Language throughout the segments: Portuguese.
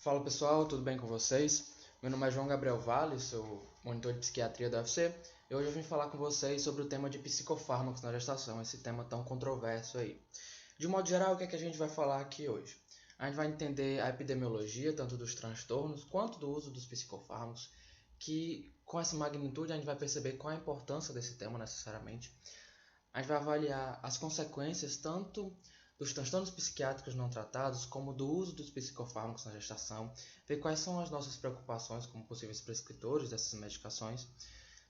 Fala pessoal, tudo bem com vocês? Meu nome é João Gabriel Vale, sou monitor de psiquiatria da UFC e hoje eu vim falar com vocês sobre o tema de psicofármacos na gestação, esse tema tão controverso aí. De modo geral, o que é que a gente vai falar aqui hoje? A gente vai entender a epidemiologia, tanto dos transtornos quanto do uso dos psicofármacos, que com essa magnitude a gente vai perceber qual a importância desse tema necessariamente. A gente vai avaliar as consequências tanto dos transtornos psiquiátricos não tratados, como do uso dos psicofármacos na gestação, ver quais são as nossas preocupações como possíveis prescritores dessas medicações,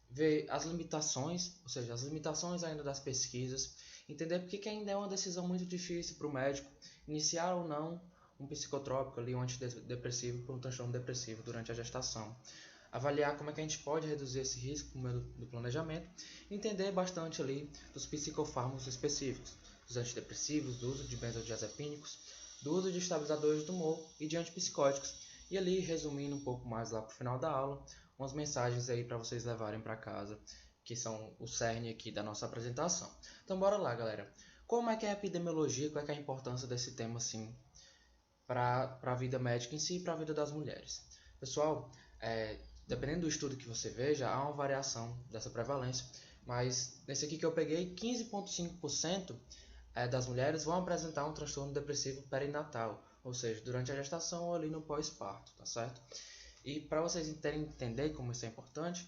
ver as limitações, ou seja, as limitações ainda das pesquisas, entender porque que ainda é uma decisão muito difícil para o médico iniciar ou não um psicotrópico ali, um antidepressivo para um transtorno depressivo durante a gestação. Avaliar como é que a gente pode reduzir esse risco por meio do planejamento, entender bastante ali dos psicofármacos específicos, dos antidepressivos, do uso de benzodiazepínicos, do uso de estabilizadores do humor e de antipsicóticos. E ali, resumindo um pouco mais lá para o final da aula, umas mensagens aí para vocês levarem para casa, que são o cerne aqui da nossa apresentação. Então bora lá, galera. Como é que é a epidemiologia, qual é que é a importância desse tema assim para a vida médica em si e para a vida das mulheres? Pessoal, dependendo do estudo que você veja, há uma variação dessa prevalência, mas nesse aqui que eu peguei, 15,5% das mulheres vão apresentar um transtorno depressivo perinatal, ou seja, durante a gestação ou ali no pós-parto, tá certo? E para vocês entender como isso é importante,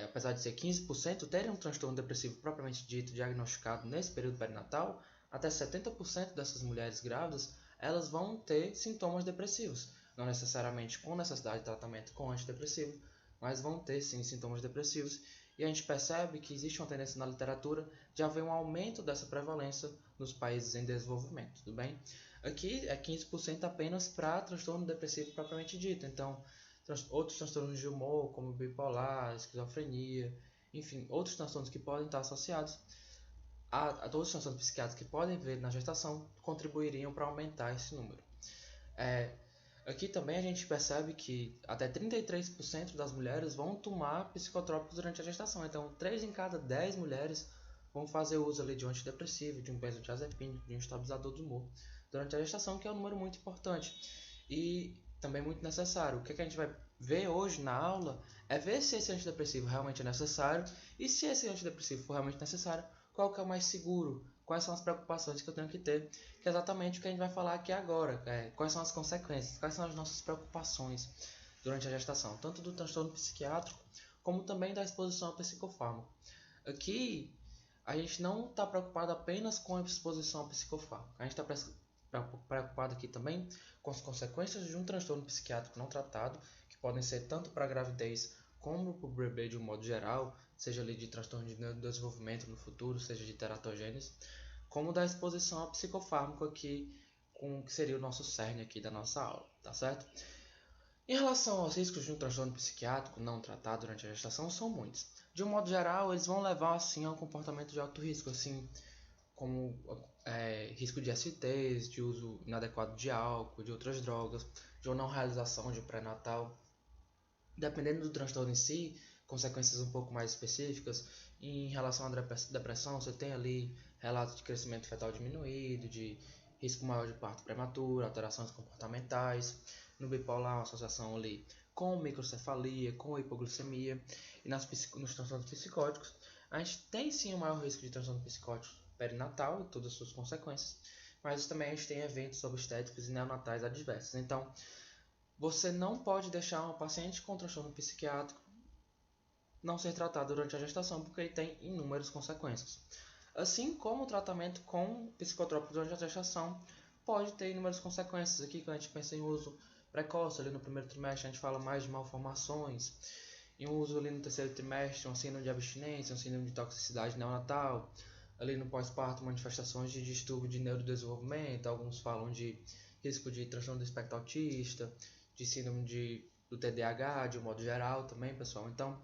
apesar de ser 15%, terem um transtorno depressivo propriamente dito diagnosticado nesse período perinatal, até 70% dessas mulheres grávidas, elas vão ter sintomas depressivos. Não necessariamente com necessidade de tratamento com antidepressivo, mas vão ter sim sintomas depressivos. E a gente percebe que existe uma tendência na literatura de haver um aumento dessa prevalência nos países em desenvolvimento, tudo bem? Aqui é 15% apenas para transtorno depressivo propriamente dito, então outros transtornos de humor, como bipolar, esquizofrenia, enfim, outros transtornos que podem estar associados a todos os transtornos psiquiátricos que podem vir na gestação contribuiriam para aumentar esse número. Aqui também a gente percebe que até 33% das mulheres vão tomar psicotrópicos durante a gestação. Então, 3 em cada 10 mulheres vão fazer uso ali de um antidepressivo, de um benzodiazepínico, de um estabilizador do humor durante a gestação, que é um número muito importante e também muito necessário. O que a gente vai ver hoje na aula é ver se esse antidepressivo realmente é necessário e se esse antidepressivo for realmente necessário, qual que é o mais seguro, quais são as preocupações que eu tenho que ter, que é exatamente o que a gente vai falar aqui agora, quais são as consequências, quais são as nossas preocupações durante a gestação, tanto do transtorno psiquiátrico, como também da exposição ao psicofármaco. Aqui, a gente não está preocupado apenas com a exposição ao psicofármaco, a gente está preocupado aqui também com as consequências de um transtorno psiquiátrico não tratado, que podem ser tanto para a gravidez como para o bebê de um modo geral, seja ali de transtorno de neurodesenvolvimento no futuro, seja de teratogênese, como da exposição ao psicofármaco aqui, que seria o nosso cerne aqui da nossa aula, tá certo? Em relação aos riscos de um transtorno psiquiátrico não tratado durante a gestação, são muitos. De um modo geral, eles vão levar assim a um comportamento de alto risco, assim como risco de STs, de uso inadequado de álcool, de outras drogas, de não realização de pré-natal. Dependendo do transtorno em si, consequências um pouco mais específicas, em relação à depressão, você tem ali relatos de crescimento fetal diminuído, de risco maior de parto prematuro, alterações comportamentais. No bipolar, uma associação ali com microcefalia, com hipoglicemia. E nos transtornos psicóticos, a gente tem sim o maior risco de transtorno psicótico perinatal e todas as suas consequências, mas também a gente tem eventos obstétricos e neonatais adversos. Então, você não pode deixar uma paciente com transtorno psiquiátrico não ser tratada durante a gestação, porque ele tem inúmeras consequências. Assim como o tratamento com psicotrópicos durante a gestação pode ter inúmeras consequências. Aqui, quando a gente pensa em uso precoce, ali no primeiro trimestre, a gente fala mais de malformações. Em uso ali no terceiro trimestre, um síndrome de abstinência, um síndrome de toxicidade neonatal. Ali no pós-parto, manifestações de distúrbio de neurodesenvolvimento. Alguns falam de risco de transtorno do espectro autista, de síndrome do TDAH, de um modo geral também, pessoal. Então,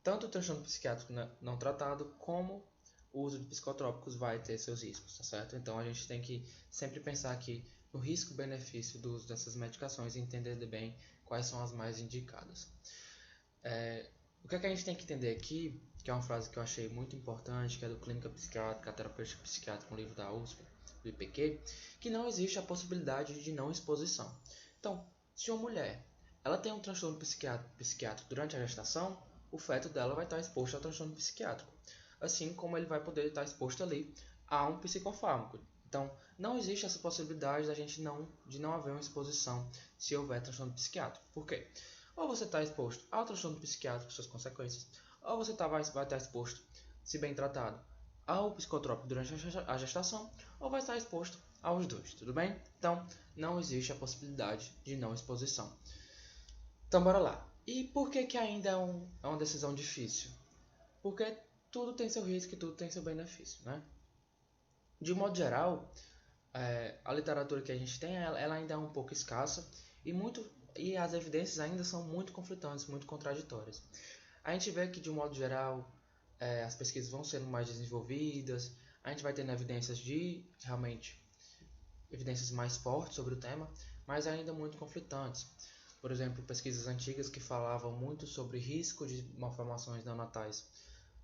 tanto o transtorno psiquiátrico não tratado, como o uso de psicotrópicos vai ter seus riscos, tá certo? Então, a gente tem que sempre pensar aqui no risco-benefício do uso dessas medicações e entender bem quais são as mais indicadas. O que a gente tem que entender aqui, que é uma frase que eu achei muito importante, que é do Clínica Psiquiátrica, Terapêutica Psiquiátrica, um livro da USP, do IPQ, que não existe a possibilidade de não exposição. Então, Se uma mulher ela tem um transtorno psiquiátrico durante a gestação, o feto dela vai estar exposto ao transtorno psiquiátrico, assim como ele vai poder estar exposto ali a um psicofármaco. Então, não existe essa possibilidade de não haver uma exposição se houver transtorno psiquiátrico. Por quê? Ou você está exposto ao transtorno psiquiátrico e suas consequências, ou você vai estar exposto, se bem tratado, ao psicotrópico durante a gestação, ou vai estar exposto aos dois, tudo bem? Então, não existe a possibilidade de não exposição. Então, bora lá. E por que que ainda é uma decisão difícil? Porque tudo tem seu risco e tudo tem seu benefício, né? De modo geral, a literatura que a gente tem, ela ainda é um pouco escassa e as evidências ainda são muito conflitantes, muito contraditórias. A gente vê que, de um modo geral, as pesquisas vão sendo mais desenvolvidas, a gente vai tendo realmente, evidências mais fortes sobre o tema, mas ainda muito conflitantes. Por exemplo, pesquisas antigas que falavam muito sobre risco de malformações neonatais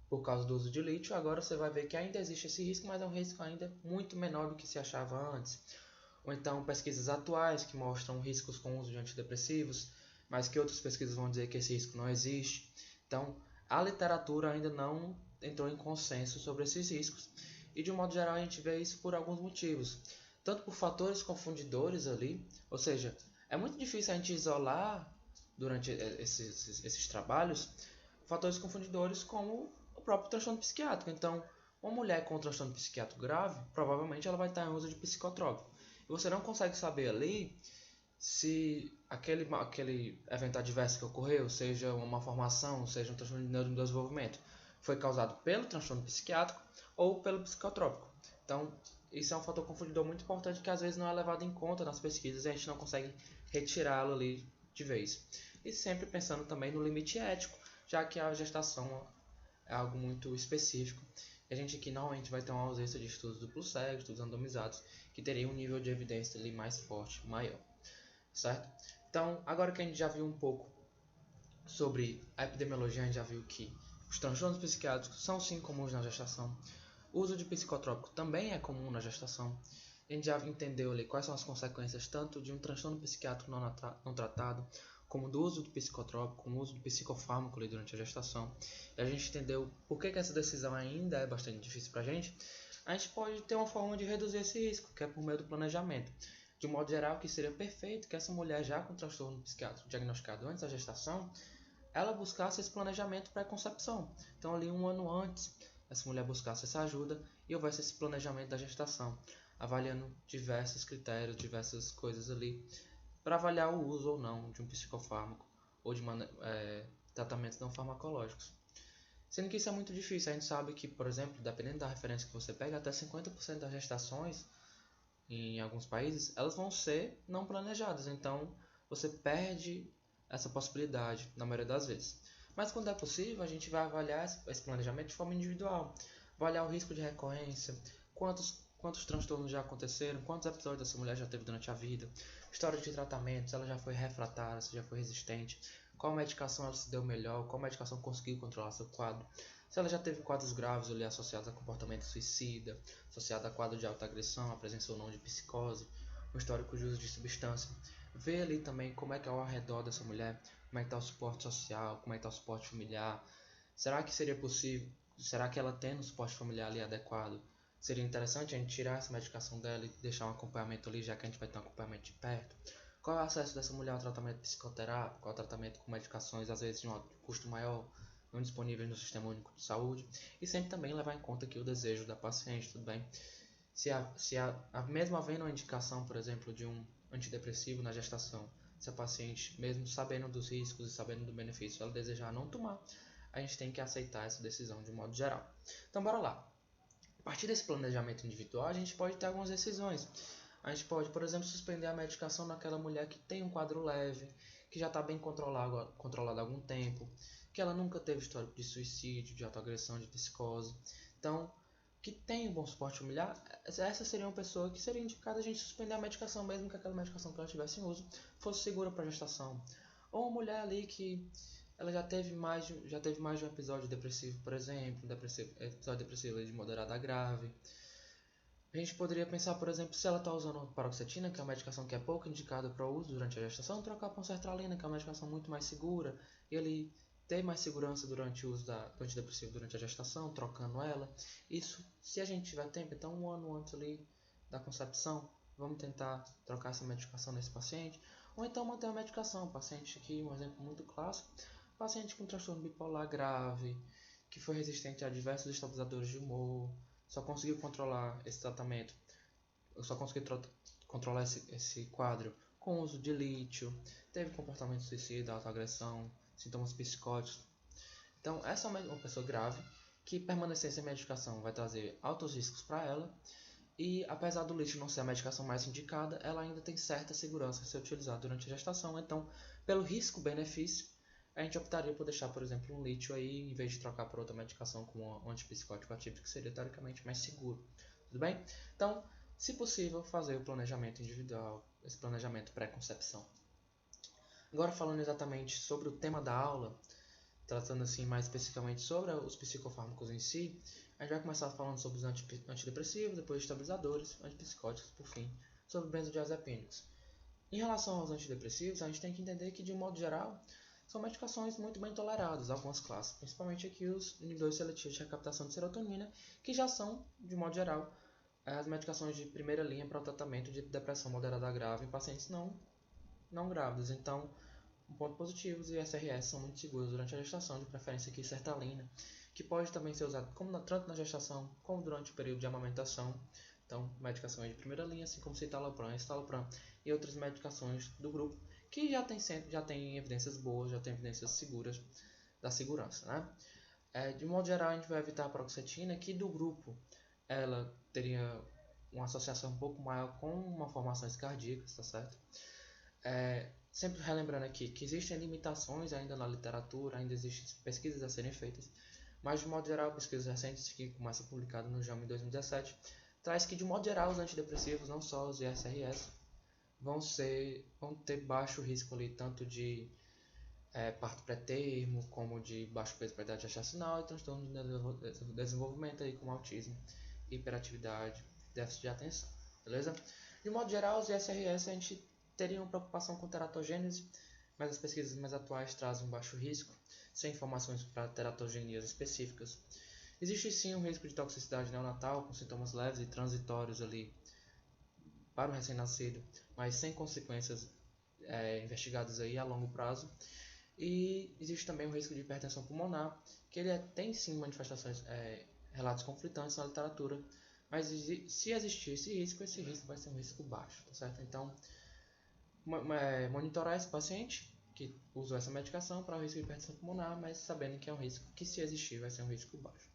por causa do uso de lítio, agora você vai ver que ainda existe esse risco, mas é um risco ainda muito menor do que se achava antes. Ou então pesquisas atuais que mostram riscos com o uso de antidepressivos, mas que outras pesquisas vão dizer que esse risco não existe. Então, a literatura ainda não entrou em consenso sobre esses riscos, e de um modo geral a gente vê isso por alguns motivos. Tanto por fatores confundidores ali, ou seja, é muito difícil a gente isolar durante esses trabalhos fatores confundidores como o próprio transtorno psiquiátrico. Então, uma mulher com transtorno psiquiátrico grave, provavelmente ela vai estar em uso de psicotrópico. E você não consegue saber ali se aquele evento adverso que ocorreu, seja uma malformação, seja um transtorno de neurodesenvolvimento, foi causado pelo transtorno psiquiátrico ou pelo psicotrópico. Então, isso é um fator confundidor muito importante que às vezes não é levado em conta nas pesquisas e a gente não consegue retirá-lo ali de vez. E sempre pensando também no limite ético, já que a gestação é algo muito específico. E a gente aqui normalmente vai ter uma ausência de estudos duplo cegos, estudos randomizados, que teriam um nível de evidência ali mais forte, maior. Certo? Então, agora que a gente já viu um pouco sobre a epidemiologia, a gente já viu que os transtornos psiquiátricos são sim comuns na gestação. O uso de psicotrópico também é comum na gestação. A gente já entendeu ali quais são as consequências tanto de um transtorno psiquiátrico não tratado, como do uso do psicotrópico, como do uso do psicofármaco ali durante a gestação. E a gente entendeu por que essa decisão ainda é bastante difícil para a gente. A gente pode ter uma forma de reduzir esse risco, que é por meio do planejamento. De um modo geral, que seria perfeito que essa mulher já com transtorno psiquiátrico diagnosticado antes da gestação, ela buscasse esse planejamento pré-concepção. Então ali um ano antes, essa mulher buscasse essa ajuda e houvesse esse planejamento da gestação, avaliando diversos critérios, diversas coisas ali, para avaliar o uso ou não de um psicofármaco ou de tratamentos não farmacológicos. Sendo que isso é muito difícil, a gente sabe que, por exemplo, dependendo da referência que você pega, até 50% das gestações em alguns países, elas vão ser não planejadas, então você perde essa possibilidade na maioria das vezes. Mas quando é possível, a gente vai avaliar esse planejamento de forma individual, avaliar o risco de recorrência, quantos transtornos já aconteceram, quantos episódios essa mulher já teve durante a vida, história de tratamento, se ela já foi refratária, se já foi resistente, qual medicação ela se deu melhor, qual medicação conseguiu controlar seu quadro, se ela já teve quadros graves ali associados a comportamento suicida, associado a quadro de alta agressão, a presença ou não de psicose, um histórico de uso de substância. Ver ali também como é que é ao redor dessa mulher, como é que está o suporte social, como é que está o suporte familiar. Será que seria possível, será que ela tem um suporte familiar ali adequado? Seria interessante a gente tirar essa medicação dela e deixar um acompanhamento ali, já que a gente vai ter um acompanhamento de perto. Qual é o acesso dessa mulher ao tratamento psicoterápico, ao tratamento com medicações, às vezes de um custo maior, não disponíveis no Sistema Único de Saúde, e sempre também levar em conta aqui o desejo da paciente, tudo bem? Mesmo havendo uma indicação, por exemplo, de um antidepressivo na gestação, se a paciente, mesmo sabendo dos riscos e sabendo do benefício, ela desejar não tomar, a gente tem que aceitar essa decisão de modo geral. Então, bora lá. A partir desse planejamento individual, a gente pode ter algumas decisões. A gente pode, por exemplo, suspender a medicação naquela mulher que tem um quadro leve, que já está bem controlado há algum tempo, que ela nunca teve histórico de suicídio, de autoagressão, de psicose. Então, que tem um bom suporte familiar, essa seria uma pessoa que seria indicada a gente suspender a medicação, mesmo que aquela medicação que ela tivesse em uso fosse segura para a gestação. Ou uma mulher ali que ela já teve mais de um episódio depressivo, por exemplo, episódio depressivo de moderado a grave. A gente poderia pensar, por exemplo, se ela está usando paroxetina, que é uma medicação que é pouco indicada para o uso durante a gestação, trocar por sertralina, que é uma medicação muito mais segura, e ele ter mais segurança durante o uso do antidepressivo durante a gestação, trocando ela. Isso, se a gente tiver tempo, então 1 ano antes ali da concepção, vamos tentar trocar essa medicação nesse paciente, ou então manter a medicação. Paciente aqui, um exemplo muito clássico, paciente com transtorno bipolar grave, que foi resistente a diversos estabilizadores de humor, só conseguiu controlar esse tratamento, eu só consegui controlar esse quadro com o uso de lítio, teve comportamento suicida, autoagressão, sintomas psicóticos. Então, essa é uma pessoa grave que permanecer sem medicação vai trazer altos riscos para ela, e apesar do lítio não ser a medicação mais indicada, ela ainda tem certa segurança de ser utilizada durante a gestação. Então, pelo risco-benefício, a gente optaria por deixar, por exemplo, um lítio aí, em vez de trocar por outra medicação como um antipsicótico atípico, que seria teoricamente mais seguro. Tudo bem? Então, se possível, fazer o planejamento individual, esse planejamento pré-concepção. Agora, falando exatamente sobre o tema da aula, tratando assim mais especificamente sobre os psicofármacos em si, a gente vai começar falando sobre os antidepressivos, depois estabilizadores, antipsicóticos, por fim, sobre benzodiazepínicos. Em relação aos antidepressivos, a gente tem que entender que, de um modo geral, são medicações muito bem toleradas, algumas classes, principalmente aqui os inibidores seletivos de recaptação de serotonina, que já são, de modo geral, as medicações de primeira linha para o tratamento de depressão moderada grave em pacientes não grávidos. Então, um ponto positivo, os ISRS são muito seguros durante a gestação, de preferência aqui sertralina, que pode também ser usado tanto na gestação como durante o período de amamentação. Então, medicações de primeira linha, assim como citalopram, estalopram e outras medicações do grupo, que já tem evidências boas, já tem evidências seguras da segurança, né? De modo geral, a gente vai evitar a paroxetina, que do grupo ela teria uma associação um pouco maior com uma formações cardíacas, tá certo? Sempre relembrando aqui que existem limitações ainda na literatura, ainda existem pesquisas a serem feitas, mas de modo geral, pesquisas recentes que começam publicadas no JAMA em 2017, traz que de modo geral os antidepressivos, não só os ISRS, vão ter baixo risco ali, tanto de parto pré-termo, como de baixo peso para idade gestacional e transtorno de desenvolvimento aí, como autismo, hiperatividade, déficit de atenção, beleza? De modo geral, os ISRS a gente teria uma preocupação com teratogênese, mas as pesquisas mais atuais trazem um baixo risco, sem informações para teratogenias específicas. Existe sim um risco de toxicidade neonatal, com sintomas leves e transitórios ali para o recém-nascido, mas sem consequências investigadas aí a longo prazo. E existe também o risco de hipertensão pulmonar, que ele tem sim manifestações, relatos conflitantes na literatura, mas se existir esse risco vai ser um risco baixo, tá certo? Então, monitorar esse paciente que usou essa medicação para o risco de hipertensão pulmonar, mas sabendo que é um risco que, se existir, vai ser um risco baixo.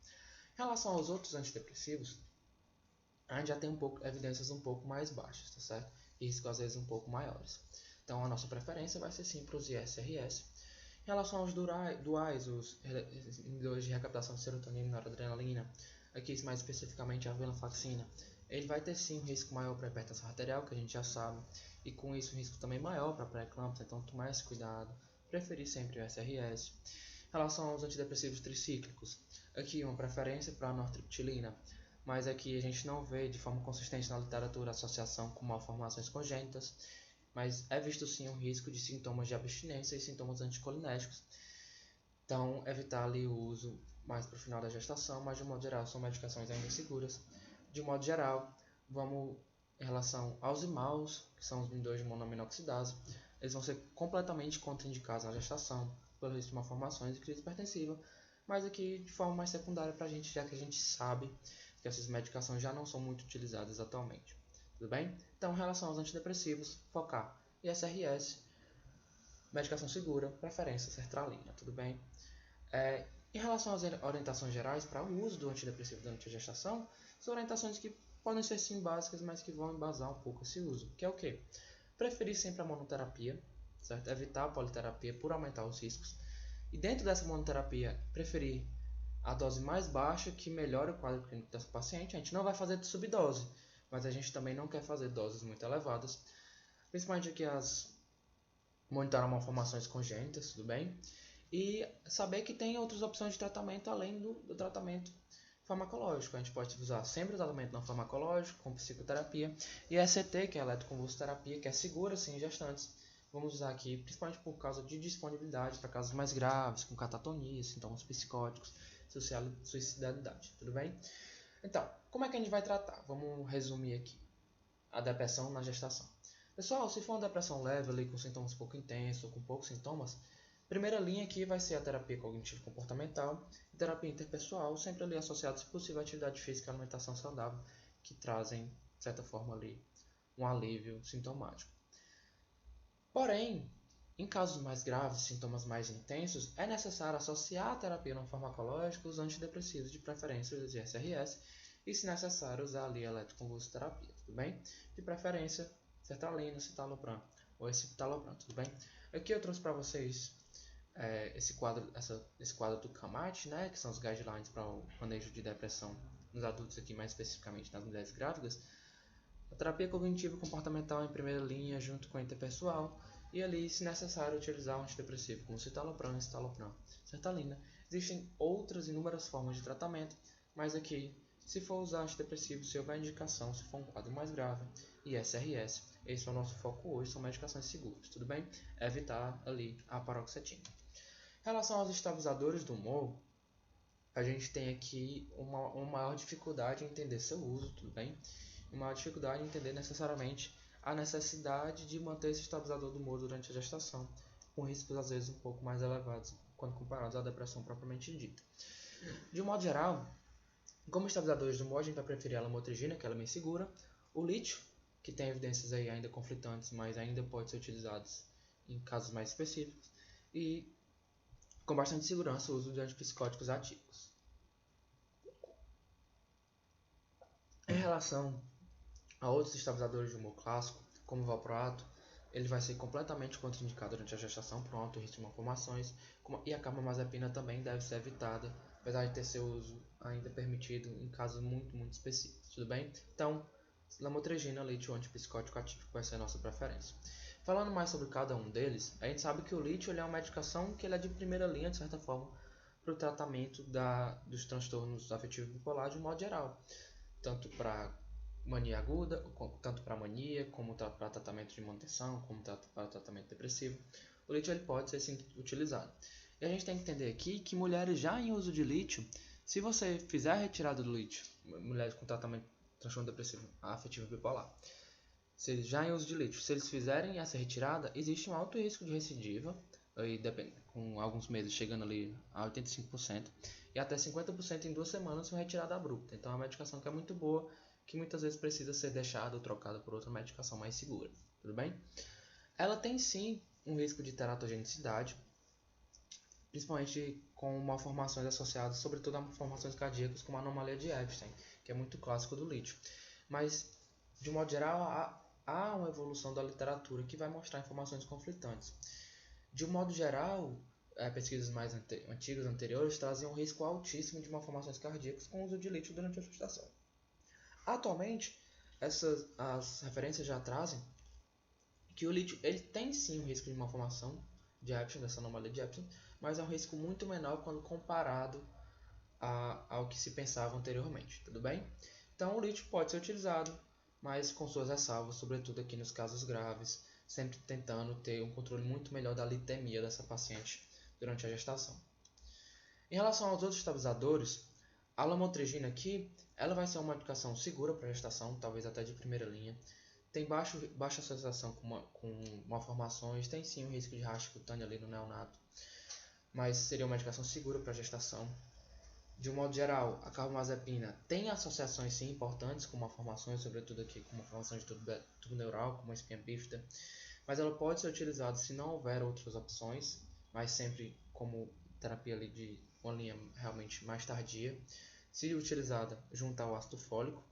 Em relação aos outros antidepressivos, a gente já tem evidências um pouco mais baixas, tá certo? E riscos às vezes um pouco maiores. Então, a nossa preferência vai ser sim para os ISRS. Em relação aos duais, os inibidores de recaptação de serotonina e noradrenalina, aqui mais especificamente a venlafaxina, ele vai ter sim um risco maior para hipertensão arterial, que a gente já sabe, e com isso um risco também maior para pré-eclâmpsia, então tomar esse cuidado, preferir sempre o SRS. Em relação aos antidepressivos tricíclicos, aqui uma preferência para a nortriptilina, mas aqui a gente não vê de forma consistente na literatura associação com malformações congênitas, mas é visto sim um risco de sintomas de abstinência e sintomas anticolinérgicos. Então, evitar ali o uso mais para o final da gestação, mas de modo geral são medicações ainda seguras. De modo geral, vamos em relação aos imaus, que são os inibidores de monoaminoxidase, eles vão ser completamente contraindicados na gestação, pelo risco de malformações e crise hipertensiva, mas aqui de forma mais secundária para a gente, já que a gente sabe que essas medicações já não são muito utilizadas atualmente. Tudo bem? Então, em relação aos antidepressivos, focar ISRS, medicação segura, preferência sertralina, tudo bem? Em relação às orientações gerais para o uso do antidepressivo durante a gestação, são orientações que podem ser sim básicas, mas que vão embasar um pouco esse uso, que é o quê? Preferir sempre a monoterapia, certo? Evitar a politerapia por aumentar os riscos. E dentro dessa monoterapia, preferir a dose mais baixa que melhora o quadro clínico dessa paciente. A gente não vai fazer de subdose, mas a gente também não quer fazer doses muito elevadas, principalmente aqui as monitorar malformações congênitas, tudo bem? E saber que tem outras opções de tratamento além do tratamento farmacológico. A gente pode usar sempre o tratamento não farmacológico, com psicoterapia, e ECT, que é a eletroconvulsoterapia, que é segura sim, em gestantes. Vamos usar aqui principalmente por causa de disponibilidade para casos mais graves, com catatonia, sintomas psicóticos, suicidalidade, tudo bem? Então, como é que a gente vai tratar? Vamos resumir aqui a depressão na gestação. Pessoal, se for uma depressão leve, ali, com sintomas pouco intensos ou com poucos sintomas, primeira linha aqui vai ser a terapia cognitivo-comportamental e terapia interpessoal, sempre ali associado, se possível, à atividade física e alimentação saudável, que trazem, de certa forma, ali, um alívio sintomático. Porém, em casos mais graves, sintomas mais intensos, é necessário associar a terapia não farmacológica os antidepressivos, de preferência os SRS, e, se necessário, usar ali a eletroconvulsoterapia, tudo bem? De preferência, sertralina, citalopram ou escitalopram, tudo bem? Aqui eu trouxe para vocês esse quadro do CAMAT, né, que são os guidelines para o manejo de depressão nos adultos, aqui mais especificamente nas mulheres grávidas. A terapia cognitivo-comportamental em primeira linha, junto com a interpessoal, e ali, se necessário, utilizar um antidepressivo como citalopram, escitalopram, sertralina. Existem outras inúmeras formas de tratamento, mas aqui, se for usar antidepressivo, se houver indicação, se for um quadro mais grave, e SRS, esse é o nosso foco hoje, são medicações seguras, tudo bem? Evitar ali a paroxetina. Em relação aos estabilizadores do humor, a gente tem aqui uma maior dificuldade em entender seu uso, tudo bem? Uma dificuldade em entender necessariamente a necessidade de manter esse estabilizador do humor durante a gestação, com riscos às vezes um pouco mais elevados quando comparados à depressão propriamente dita. De um modo geral, como estabilizadores do humor, a gente vai preferir a lamotrigina, que ela é bem segura, o lítio, que tem evidências aí ainda conflitantes, mas ainda pode ser utilizado em casos mais específicos, e com bastante segurança o uso de antipsicóticos ativos. Em relação a outros estabilizadores de humor clássico, como o valproato, ele vai ser completamente contraindicado durante a gestação por um alto risco de malformações, e a carbamazepina também deve ser evitada, apesar de ter seu uso ainda permitido em casos muito específicos, tudo bem? Então, lamotrigina, lítio antipsicótico ativo vai ser a nossa preferência. Falando mais sobre cada um deles, a gente sabe que o lítio ele é uma medicação que ele é de primeira linha, de certa forma, para o tratamento dos transtornos afetivos bipolares de um modo geral, tanto para mania aguda, tanto para mania, como para tratamento de manutenção, como para tratamento depressivo. O lítio ele pode ser sim utilizado. E a gente tem que entender aqui que mulheres já em uso de lítio, se você fizer a retirada do lítio, mulheres com tratamento de transtorno depressivo afetivo bipolar, se eles já em uso de lítio, se eles fizerem essa retirada, existe um alto risco de recidiva, aí com alguns meses chegando ali a 85%, e até 50% em 2 semanas com retirada abrupta. Então é uma medicação que é muito boa, que muitas vezes precisa ser deixada ou trocada por outra medicação mais segura, tudo bem? Ela tem sim um risco de teratogenicidade, principalmente com malformações associadas, sobretudo a malformações cardíacas, como a anomalia de Epstein, que é muito clássico do lítio. Mas, de modo geral, há uma evolução da literatura que vai mostrar informações conflitantes. De um modo geral, pesquisas mais antigas, anteriores, trazem um risco altíssimo de malformações cardíacas com o uso de lítio durante a gestação. Atualmente, as referências já trazem que o lítio ele tem sim um risco de malformação de Epstein, dessa anomalia de Epstein, mas é um risco muito menor quando comparado ao que se pensava anteriormente, tudo bem? Então o lítio pode ser utilizado, mas com suas ressalvas, sobretudo aqui nos casos graves, sempre tentando ter um controle muito melhor da litemia dessa paciente durante a gestação. Em relação aos outros estabilizadores, a lamotrigina aqui, ela vai ser uma medicação segura para a gestação, talvez até de primeira linha. Tem baixa associação com malformações, tem sim um risco de racha cutânea ali no neonato, mas seria uma medicação segura para a gestação. De um modo geral, a carbamazepina tem associações sim importantes com malformações, sobretudo aqui com malformações de tubo neural, como a espinha bífida, mas ela pode ser utilizada se não houver outras opções, mas sempre como terapia ali de uma linha realmente mais tardia, se utilizada junto ao ácido fólico.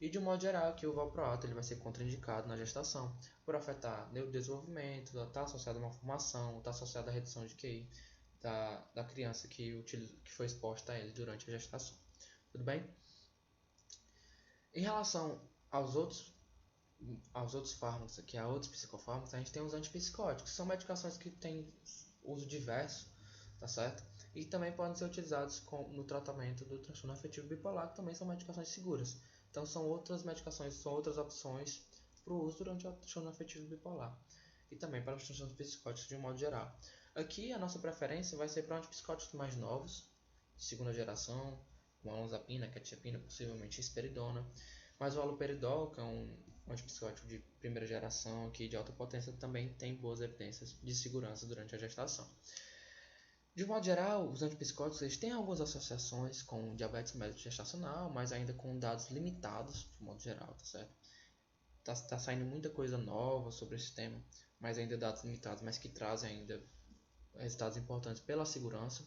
E de um modo geral, que o valproato ele vai ser contraindicado na gestação por afetar neurodesenvolvimento, está associado a uma malformação, está associado à redução de QI da criança que foi exposta a ele durante a gestação. Tudo bem? Em relação aos outros fármacos, a outros psicofármacos, a gente tem os antipsicóticos, que são medicações que têm uso diverso, tá certo? E também podem ser utilizados no tratamento do transtorno afetivo bipolar, que também são medicações seguras. Então são outras medicações, são outras opções para o uso durante o transtorno afetivo bipolar. E também para os transtornos psicóticos de um modo geral. Aqui a nossa preferência vai ser para antipsicóticos mais novos, de segunda geração, como a olanzapina, quetiapina, possivelmente risperidona. Mas o haloperidol, que é um antipsicótico de primeira geração aqui de alta potência, também tem boas evidências de segurança durante a gestação. De modo geral, os antipsicóticos eles têm algumas associações com diabetes mellitus gestacional, mas ainda com dados limitados, de modo geral, tá certo? Tá saindo muita coisa nova sobre esse tema, mas ainda dados limitados, mas que trazem ainda resultados importantes pela segurança.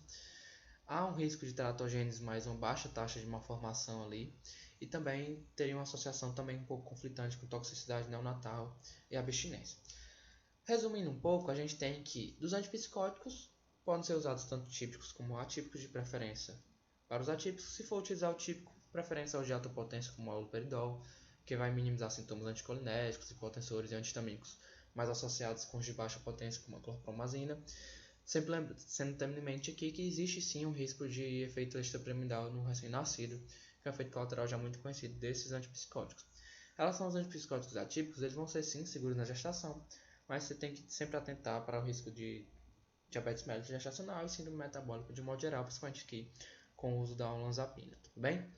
Há um risco de teratogênese mais uma baixa taxa de malformação ali, e também teria uma associação também um pouco conflitante com toxicidade neonatal e abstinência. Resumindo um pouco, a gente tem que dos antipsicóticos podem ser usados tanto típicos como atípicos de preferência. Para os atípicos, se for utilizar o típico, preferência aos de alta potência como o haloperidol, que vai minimizar sintomas anticolinérgicos, hipotensores e antihistamínicos mais associados com os de baixa potência como a clorpromazina. Sempre sendo em mente aqui que existe sim um risco de efeito extrapiramidal no recém-nascido, que é um efeito colateral já muito conhecido desses antipsicóticos. Em relação aos antipsicóticos atípicos, eles vão ser sim seguros na gestação, mas você tem que sempre atentar para o risco de diabetes mellitus gestacional e síndrome metabólica de modo geral, principalmente aqui com o uso da olanzapina, tudo bem?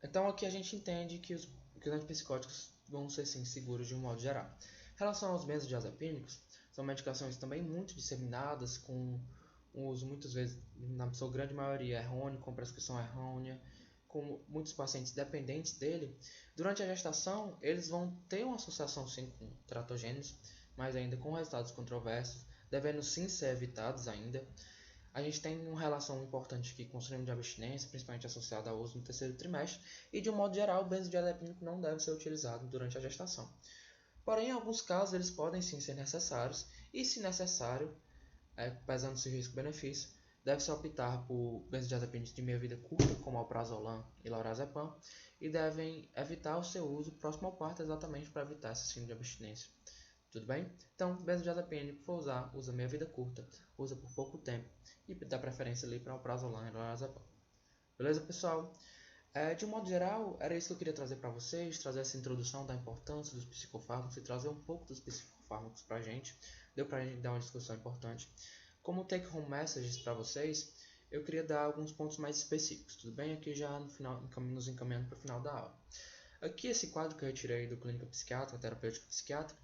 Então aqui a gente entende que os antipsicóticos vão ser sim seguros de um modo geral. Em relação aos benzodiazepínicos, são medicações também muito disseminadas, com um uso muitas vezes, na sua grande maioria, errôneo, com prescrição errônea, com muitos pacientes dependentes dele. Durante a gestação, eles vão ter uma associação sim com teratogêneos, mas ainda com resultados controversos, devendo sim ser evitados ainda. A gente tem uma relação importante aqui com o síndrome de abstinência, principalmente associada ao uso no terceiro trimestre, e de um modo geral, o benzodiazepínico não deve ser utilizado durante a gestação. Porém, em alguns casos, eles podem sim ser necessários, e se necessário, pesando-se o risco-benefício, deve-se optar por benzodiazepínicos de meia-vida curta, como alprazolam e lorazepam, e devem evitar o seu uso próximo ao parto exatamente para evitar esse síndrome de abstinência. Tudo bem? Então, benzodiazepínico, for usar, usa meia-vida curta, usa por pouco tempo, e dá preferência ali para alprazolam e lorazepam. Beleza, pessoal? De um modo geral, era isso que eu queria trazer para vocês, trazer essa introdução da importância dos psicofármacos e trazer um pouco dos psicofármacos para a gente. Deu para a gente dar uma discussão importante. Como take-home messages para vocês, eu queria dar alguns pontos mais específicos, tudo bem? Aqui já no final, nos encaminhando para o final da aula. Aqui esse quadro que eu retirei do Clínica Psiquiátrica, Terapêutica Psiquiátrica,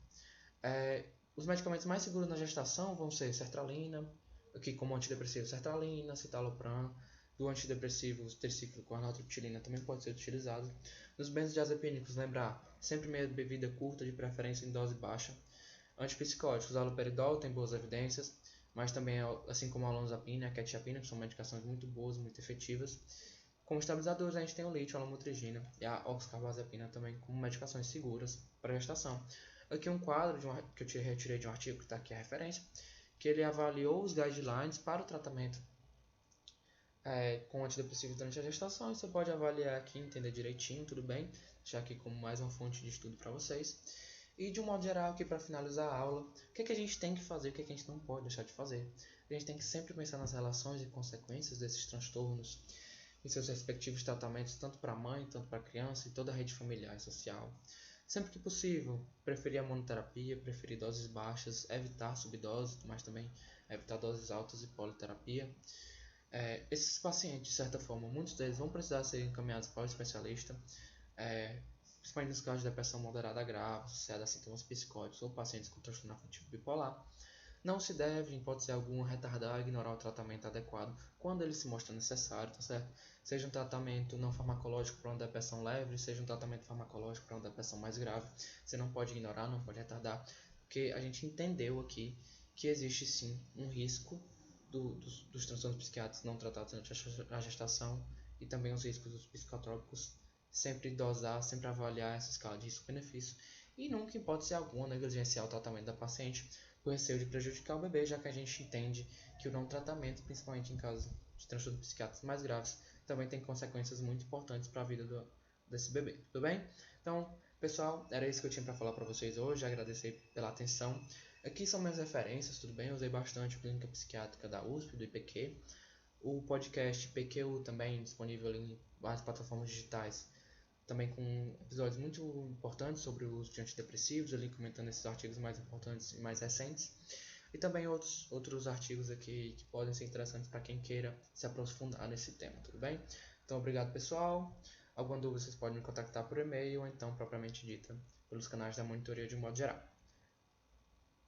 os medicamentos mais seguros na gestação vão ser sertralina, aqui como antidepressivo sertralina, citalopram, do antidepressivo tricíclico, a nortriptilina também pode ser utilizado. Nos benzodiazepínicos, lembrar, sempre meia bebida curta, de preferência em dose baixa. Antipsicóticos, haloperidol tem boas evidências, mas também, assim como a olanzapina e a quetiapina, que são medicações muito boas, muito efetivas. Como estabilizadores, a gente tem o lítio, a lamotrigina e a oxcarbazepina também como medicações seguras para gestação. Aqui um quadro que eu retirei de um artigo que está aqui a referência, que ele avaliou os guidelines para o tratamento com antidepressivos durante a gestação. E você pode avaliar aqui, entender direitinho, tudo bem? Deixar aqui como mais uma fonte de estudo para vocês. E de um modo geral, aqui para finalizar a aula, o que a gente tem que fazer, o que a gente não pode deixar de fazer? A gente tem que sempre pensar nas relações e consequências desses transtornos e seus respectivos tratamentos, tanto para a mãe, tanto para a criança e toda a rede familiar e social. Sempre que possível, preferir a monoterapia, preferir doses baixas, evitar subdoses, mas também evitar doses altas e politerapia. Esses pacientes, de certa forma, muitos deles vão precisar ser encaminhados para o especialista, principalmente nos casos de depressão moderada grave, associada a sintomas psicóticos ou pacientes com transtorno afetivo bipolar. Não se deve, em hipótese alguma, retardar ou ignorar o tratamento adequado quando ele se mostra necessário, tá certo? Seja um tratamento não farmacológico para uma depressão leve, seja um tratamento farmacológico para uma depressão mais grave. Você não pode ignorar, não pode retardar, porque a gente entendeu aqui que existe sim um risco dos transtornos psiquiátricos não tratados durante a gestação e também os riscos dos psicotrópicos. Sempre dosar, sempre avaliar essa escala de risco-benefício e nunca, em hipótese alguma, negligenciar o tratamento da paciente por receio de prejudicar o bebê, já que a gente entende que o não tratamento, principalmente em casos de transtornos psiquiátricos mais graves, também tem consequências muito importantes para a vida desse bebê, tudo bem? Então, Pessoal, era isso que eu tinha para falar para vocês hoje, agradecer pela atenção. Aqui são minhas referências, tudo bem? Eu usei bastante a Clínica Psiquiátrica da USP, do IPQ. O podcast PQU também disponível em várias plataformas digitais, também com episódios muito importantes sobre o uso de antidepressivos, ali comentando esses artigos mais importantes e mais recentes. E também outros artigos aqui que podem ser interessantes para quem queira se aprofundar nesse tema, tudo bem? Então, obrigado pessoal. Alguma dúvida vocês podem me contactar por e-mail ou então propriamente dita pelos canais da monitoria de um modo geral.